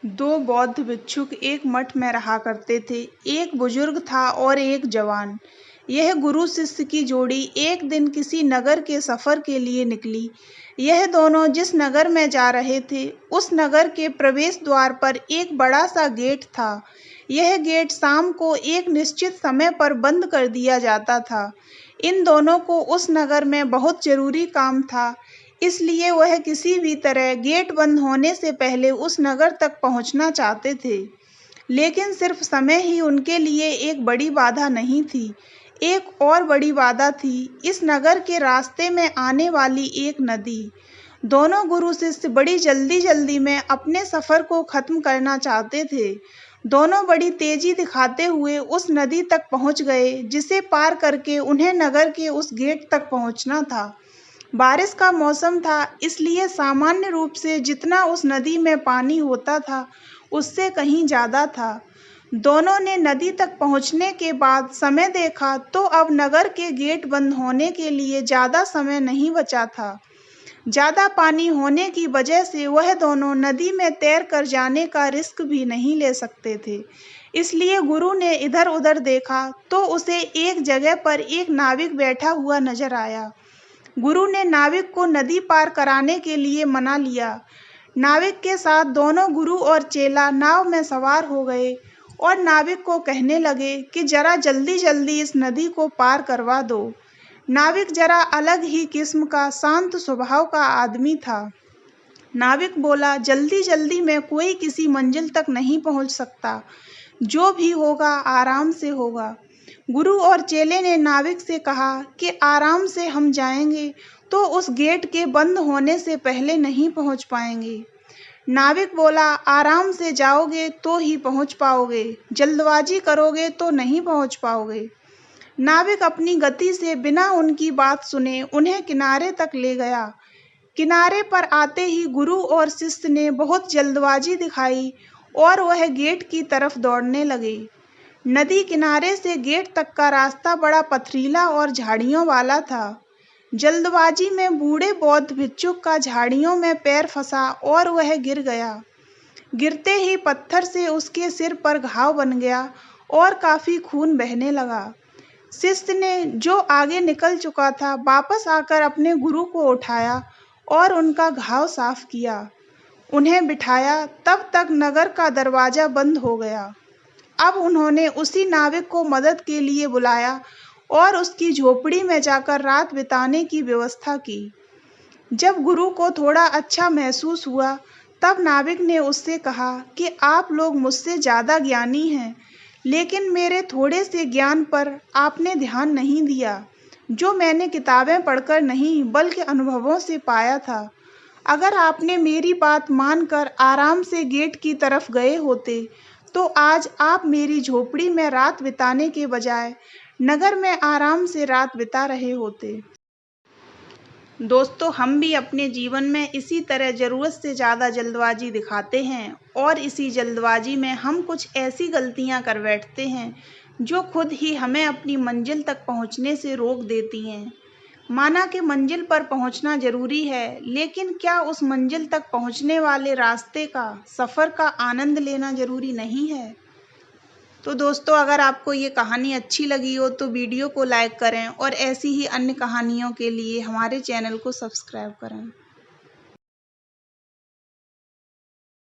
दो बौद्ध भिक्षुक एक मठ में रहा करते थे। एक बुजुर्ग था और एक जवान। यह गुरु शिष्य की जोड़ी एक दिन किसी नगर के सफर के लिए निकली। यह दोनों जिस नगर में जा रहे थे उस नगर के प्रवेश द्वार पर एक बड़ा सा गेट था। यह गेट शाम को एक निश्चित समय पर बंद कर दिया जाता था। इन दोनों को उस नगर में बहुत जरूरी काम था, इसलिए वह किसी भी तरह गेट बंद होने से पहले उस नगर तक पहुंचना चाहते थे। लेकिन सिर्फ समय ही उनके लिए एक बड़ी बाधा नहीं थी। एक और बड़ी बाधा थी इस नगर के रास्ते में आने वाली एक नदी। दोनों गुरु शिष्य बड़ी जल्दी जल्दी में अपने सफर को खत्म करना चाहते थे। दोनों बड़ी तेजी दिखाते हुए उस नदी तक पहुंच गए, जिसे पार करके उन्हें नगर के उस गेट तक पहुंचना था। बारिश का मौसम था, इसलिए सामान्य रूप से जितना उस नदी में पानी होता था उससे कहीं ज्यादा था। दोनों ने नदी तक पहुंचने के बाद समय देखा तो अब नगर के गेट बंद होने के लिए ज्यादा समय नहीं बचा था। ज्यादा पानी होने की वजह से वह दोनों नदी में तैर कर जाने का रिस्क भी नहीं ले सकते थे। इसलिए गुरु ने इधर उधर देखा तो उसे एक जगह पर एक नाविक बैठा हुआ नजर आया। गुरु ने नाविक को नदी पार कराने के लिए मना लिया। नाविक के साथ दोनों गुरु और चेला नाव में सवार हो गए और नाविक को कहने लगे कि जरा जल्दी जल्दी इस नदी को पार करवा दो। नाविक जरा अलग ही किस्म का शांत स्वभाव का आदमी था। नाविक बोला, जल्दी जल्दी में कोई किसी मंजिल तक नहीं पहुंच सकता। जो भी होगा आराम से होगा। गुरु और चेले ने नाविक से कहा कि आराम से हम जाएंगे तो उस गेट के बंद होने से पहले नहीं पहुंच पाएंगे। नाविक बोला, आराम से जाओगे तो ही पहुंच पाओगे, जल्दबाजी करोगे तो नहीं पहुंच पाओगे। नाविक अपनी गति से बिना उनकी बात सुने उन्हें किनारे तक ले गया। किनारे पर आते ही गुरु और शिष्य ने बहुत जल्दबाजी दिखाई और वह गेट की तरफ दौड़ने लगे। नदी किनारे से गेट तक का रास्ता बड़ा पथरीला और झाड़ियों वाला था। जल्दबाजी में बूढ़े बौद्ध भिक्षुक का झाड़ियों में पैर फंसा और वह गिर गया। गिरते ही पत्थर से उसके सिर पर घाव बन गया और काफी खून बहने लगा। शिष्य ने, जो आगे निकल चुका था, वापस आकर अपने गुरु को उठाया और उनका घाव साफ किया। उन्हें बिठाया, तब तक नगर का दरवाजा बंद हो गया। अब उन्होंने उसी नाविक को मदद के लिए बुलाया और उसकी झोपड़ी में जाकर रात बिताने की व्यवस्था की। जब गुरु को थोड़ा अच्छा महसूस हुआ तब नाविक ने उससे कहा कि आप लोग मुझसे ज़्यादा ज्ञानी हैं, लेकिन मेरे थोड़े से ज्ञान पर आपने ध्यान नहीं दिया, जो मैंने किताबें पढ़कर नहीं बल्कि अनुभवों से पाया था। अगर आपने मेरी बात मानकर आराम से गेट की तरफ गए होते तो आज आप मेरी झोपड़ी में रात बिताने के बजाय नगर में आराम से रात बिता रहे होते। दोस्तों, हम भी अपने जीवन में इसी तरह ज़रूरत से ज़्यादा जल्दबाजी दिखाते हैं और इसी जल्दबाजी में हम कुछ ऐसी गलतियां कर बैठते हैं जो खुद ही हमें अपनी मंजिल तक पहुंचने से रोक देती हैं। माना कि मंजिल पर पहुंचना ज़रूरी है, लेकिन क्या उस मंजिल तक पहुंचने वाले रास्ते का, सफ़र का आनंद लेना ज़रूरी नहीं है? तो दोस्तों, अगर आपको ये कहानी अच्छी लगी हो तो वीडियो को लाइक करें और ऐसी ही अन्य कहानियों के लिए हमारे चैनल को सब्सक्राइब करें।